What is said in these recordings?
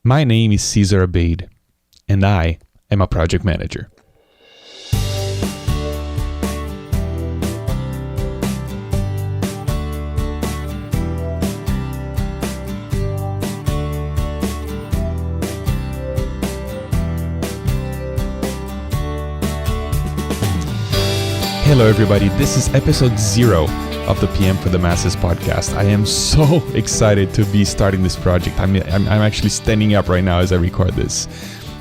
My name is Cesar Abade, and I am a project manager. Hello everybody, this is episode 0 of the PM for the Masses podcast. I am so excited to be starting this project. I'm actually standing up right now as I record this.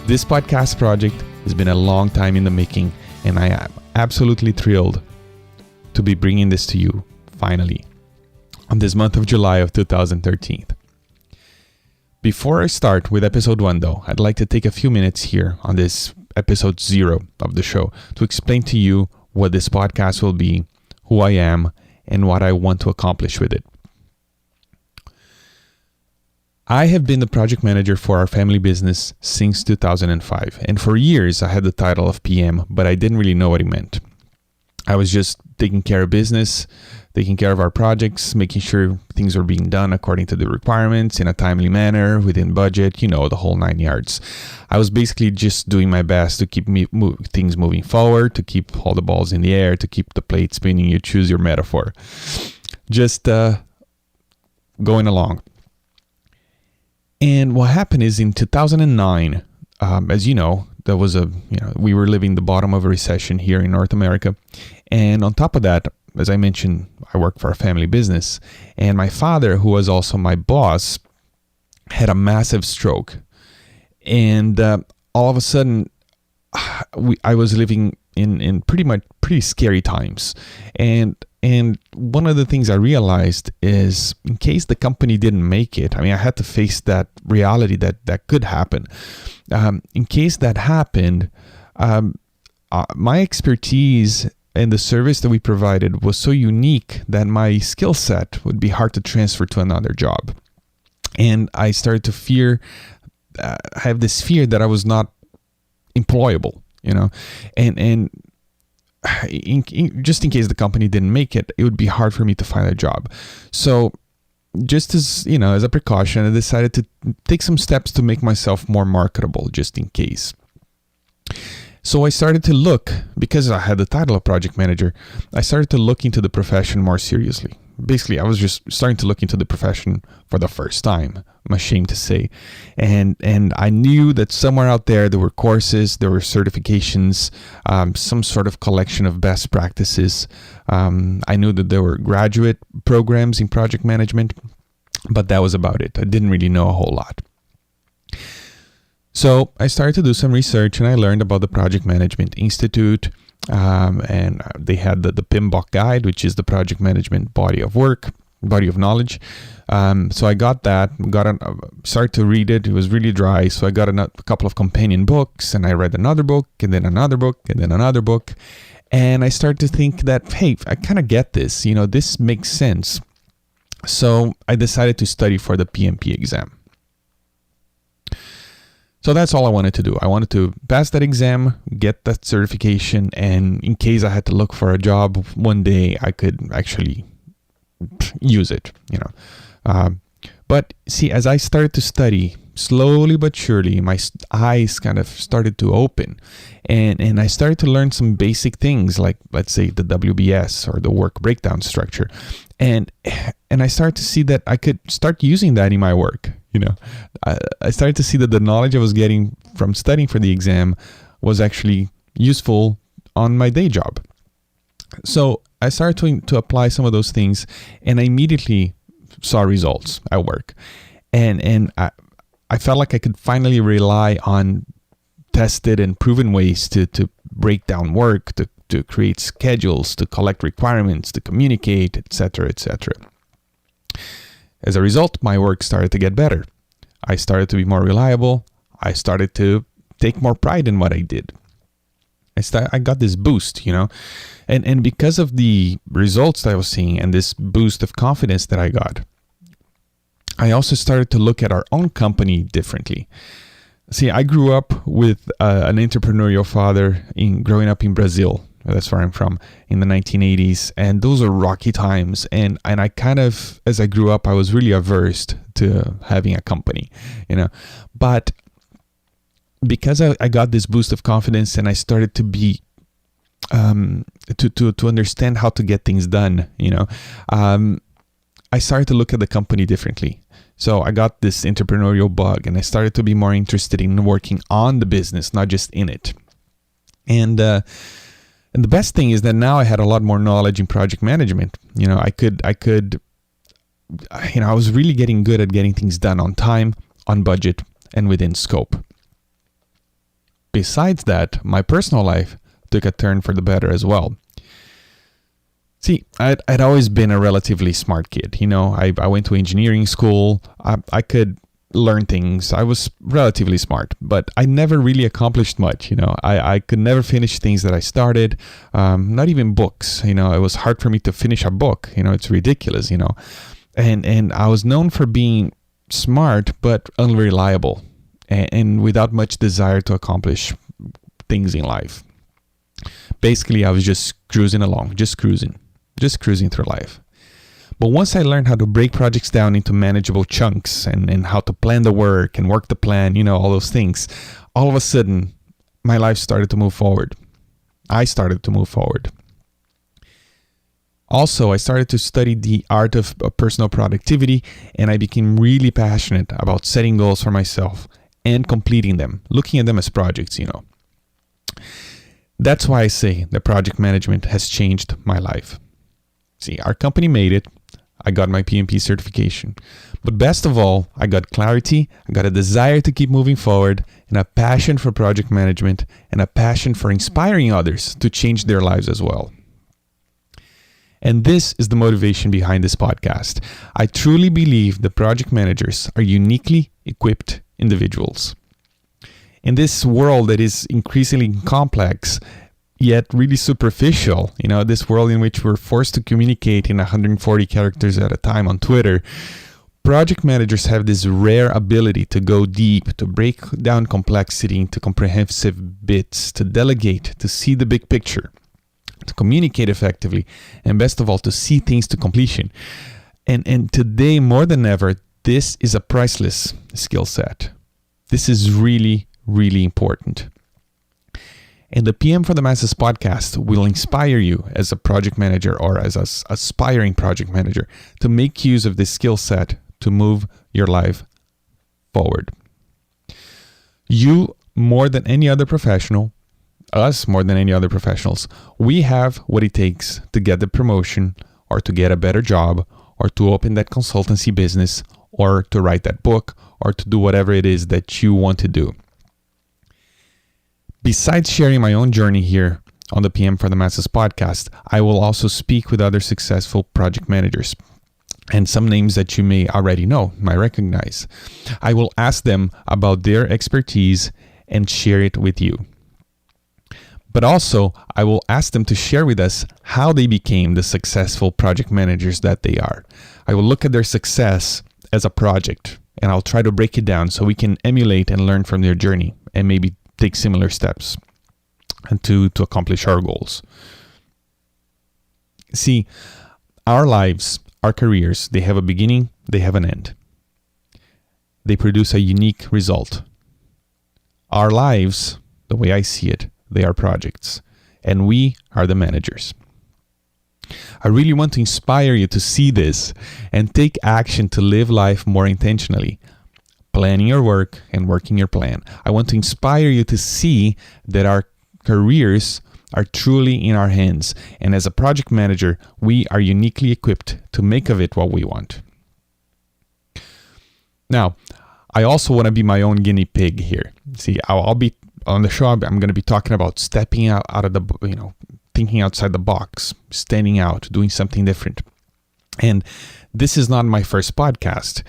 This podcast project has been a long time in the making, and I am absolutely thrilled to be bringing this to you finally on this month of July of 2013. Before I start with episode 1 though, I'd like to take a few minutes here on this episode 0 of the show to explain to you what this podcast will be, who I am, and what I want to accomplish with it. I have been the project manager for our family business since 2005, and for years I had the title of PM, but I didn't really know what it meant. I was just taking care of business, taking care of our projects, making sure things were being done according to the requirements in a timely manner, within budget, the whole 9 yards. I was basically just doing my best to keep things moving forward, to keep all the balls in the air, to keep the plate spinning. You choose your metaphor. Just going along. And what happened is in 2009, as you know, there was we were living the bottom of a recession here in North America. And on top of that, as I mentioned, I work for a family business, and my father, who was also my boss, had a massive stroke. And all of a sudden, I was living in pretty scary times. And one of the things I realized is, in case the company didn't make it, I had to face that reality that could happen. In case that happened, my expertise and the service that we provided was so unique that my skill set would be hard to transfer to another job. And I started to have this fear that I was not employable, and just in case the company didn't make it, it would be hard for me to find a job. So just as a precaution, I decided to take some steps to make myself more marketable, just in case. So I started to look, because I had the title of project manager, I started to look into the profession more seriously. Basically, I was just starting to look into the profession for the first time, I'm ashamed to say. And I knew that somewhere out there were courses, there were certifications, some sort of collection of best practices. I knew that there were graduate programs in project management, but that was about it. I didn't really know a whole lot. So I started to do some research, and I learned about the Project Management Institute, and they had the PMBOK guide, which is the project management body of knowledge. So I got that, started to read it. It was really dry, so I got a couple of companion books, and I read another book, and then another book, and then another book. And I started to think that, hey, I kind of get this, this makes sense. So I decided to study for the PMP exam. So that's all I wanted to do. I wanted to pass that exam, get that certification, and in case I had to look for a job one day, I could actually use it, But see, as I started to study, slowly but surely, my eyes kind of started to open, and I started to learn some basic things, like, let's say, the WBS or the work breakdown structure, and I started to see that I could start using that in my work. I started to see that the knowledge I was getting from studying for the exam was actually useful on my day job. So I started to apply some of those things, and I immediately saw results at work. And I felt like I could finally rely on tested and proven ways to break down work, to create schedules, to collect requirements, to communicate, etc., etc. As a result, my work started to get better. I started to be more reliable. I started to take more pride in what I did. I got this boost, and because of the results that I was seeing and this boost of confidence that I got, I also started to look at our own company differently. See, I grew up with an entrepreneurial father growing up in Brazil. That's where I'm from, in the 1980s. And those are rocky times. And I kind of, as I grew up, I was really averse to having a company, But because I got this boost of confidence and I started to be, to understand how to get things done, I started to look at the company differently. So I got this entrepreneurial bug and I started to be more interested in working on the business, not just in it. And the best thing is that now I had a lot more knowledge in project management. I was really getting good at getting things done on time, on budget, and within scope. Besides that, my personal life took a turn for the better as well. See, I'd always been a relatively smart kid. I went to engineering school. I could learn things. I was relatively smart, but I never really accomplished much. I could never finish things that I started, not even books. It was hard for me to finish a book. It's ridiculous, and I was known for being smart, but unreliable and without much desire to accomplish things in life. Basically, I was just cruising along, just cruising through life. But once I learned how to break projects down into manageable chunks and how to plan the work and work the plan, all those things, all of a sudden, my life started to move forward. I started to move forward. Also, I started to study the art of personal productivity, and I became really passionate about setting goals for myself and completing them, looking at them as projects, That's why I say that project management has changed my life. See, our company made it. I got my PMP certification. But best of all, I got clarity, I got a desire to keep moving forward, and a passion for project management, and a passion for inspiring others to change their lives as well. And this is the motivation behind this podcast. I truly believe that project managers are uniquely equipped individuals. In this world that is increasingly complex, yet really superficial, this world in which we're forced to communicate in 140 characters at a time on Twitter, project managers have this rare ability to go deep, to break down complexity into comprehensive bits, to delegate, to see the big picture, to communicate effectively, and best of all, to see things to completion. And today, more than ever, this is a priceless skill set. This is really, really important. And the PM for the Masses podcast will inspire you as a project manager or as an aspiring project manager to make use of this skill set to move your life forward. You, more than any other professional, us more than any other professionals, we have what it takes to get the promotion or to get a better job or to open that consultancy business or to write that book or to do whatever it is that you want to do. Besides sharing my own journey here on the PM for the Masses podcast, I will also speak with other successful project managers and some names that you may already know, might recognize. I will ask them about their expertise and share it with you. But also, I will ask them to share with us how they became the successful project managers that they are. I will look at their success as a project, and I'll try to break it down so we can emulate and learn from their journey and maybe take similar steps and to accomplish our goals. See, our lives, our careers, they have a beginning, they have an end. They produce a unique result. Our lives, the way I see it, they are projects, and we are the managers. I really want to inspire you to see this and take action to live life more intentionally, planning your work and working your plan. I want to inspire you to see that our careers are truly in our hands, and as a project manager, we are uniquely equipped to make of it what we want. Now, I also want to be my own guinea pig here. See, I'll be on the show, I'm going to be talking about stepping out of the, thinking outside the box, standing out, doing something different. And this is not my first podcast.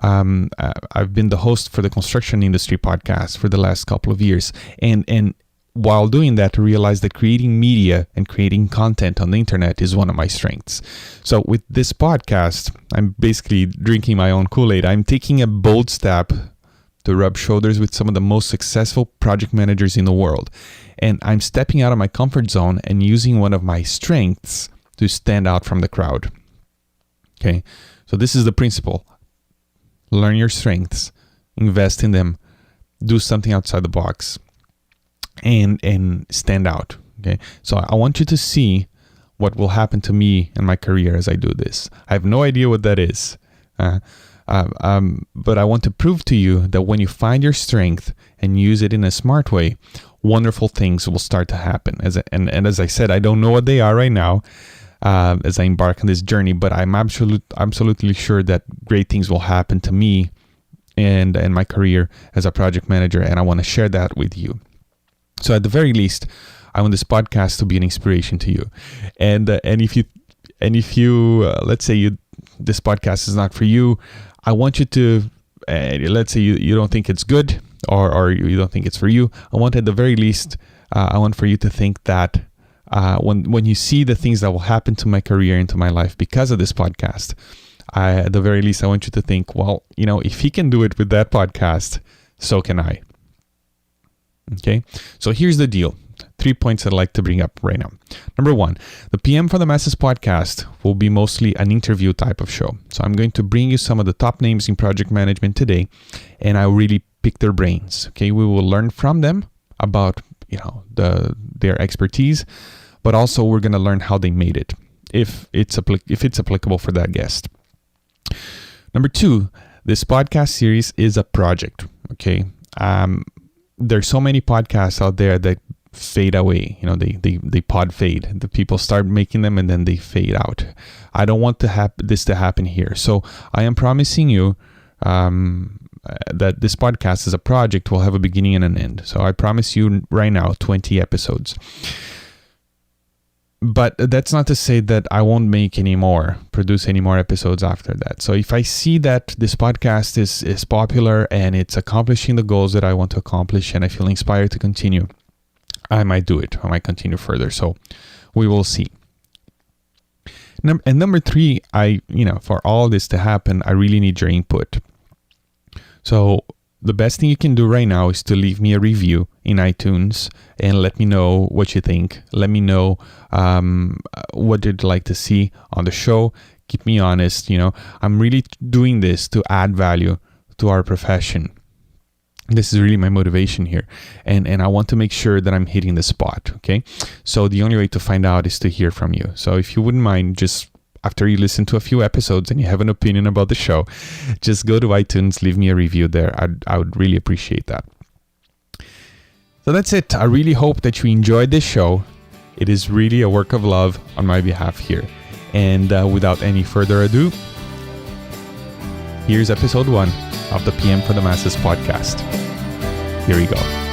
I've been the host for the Construction Industry podcast for the last couple of years. And while doing that, I realized that creating media and creating content on the internet is one of my strengths. So with this podcast, I'm basically drinking my own Kool-Aid. I'm taking a bold step to rub shoulders with some of the most successful project managers in the world. And I'm stepping out of my comfort zone and using one of my strengths to stand out from the crowd. Okay, so this is the principle. Learn your strengths, invest in them, do something outside the box, and stand out. Okay, so I want you to see what will happen to me and my career as I do this. I have no idea what that is. But I want to prove to you that when you find your strength and use it in a smart way, wonderful things will start to happen. And as I said, I don't know what they are right now as I embark on this journey, but I'm absolutely sure that great things will happen to me and my career as a project manager, and I want to share that with you. So at the very least, I want this podcast to be an inspiration to you. And if you let's say this podcast is not for you, I want you to let's say you don't think it's good or you don't think it's for you. I want at the very least I want for you to think that when you see the things that will happen to my career and to my life because of this podcast, at the very least I want you to think, well, if he can do it with that podcast, so can I. Okay, so here's the deal. 3 points I'd like to bring up right now. Number 1, the PM for the Masses podcast will be mostly an interview type of show. So I'm going to bring you some of the top names in project management today, and I really pick their brains. Okay, we will learn from them about their expertise, but also we're going to learn how they made it, if it's applicable for that guest. Number 2, this podcast series is a project. Okay, there's so many podcasts out there that fade away. They pod fade. The people start making them and then they fade out. I don't want this to happen here. So I am promising you that this podcast as a project will have a beginning and an end. So I promise you right now 20 episodes. But that's not to say that I won't produce any more episodes after that. So if I see that this podcast is popular and it's accomplishing the goals that I want to accomplish and I feel inspired to continue, I might do it. I might continue further. So we will see. And number 3, for all this to happen, I really need your input. So the best thing you can do right now is to leave me a review in iTunes and let me know what you think. Let me know what you'd like to see on the show. Keep me honest. I'm really doing this to add value to our profession. This is really my motivation here. And I want to make sure that I'm hitting the spot. Okay. So the only way to find out is to hear from you. So if you wouldn't mind, just after you listen to a few episodes and you have an opinion about the show, just go to iTunes, leave me a review there. I would really appreciate that. So that's it. I really hope that you enjoyed this show. It is really a work of love on my behalf here. And without any further ado, here's episode 1 of the PM for the Masses podcast. Here we go.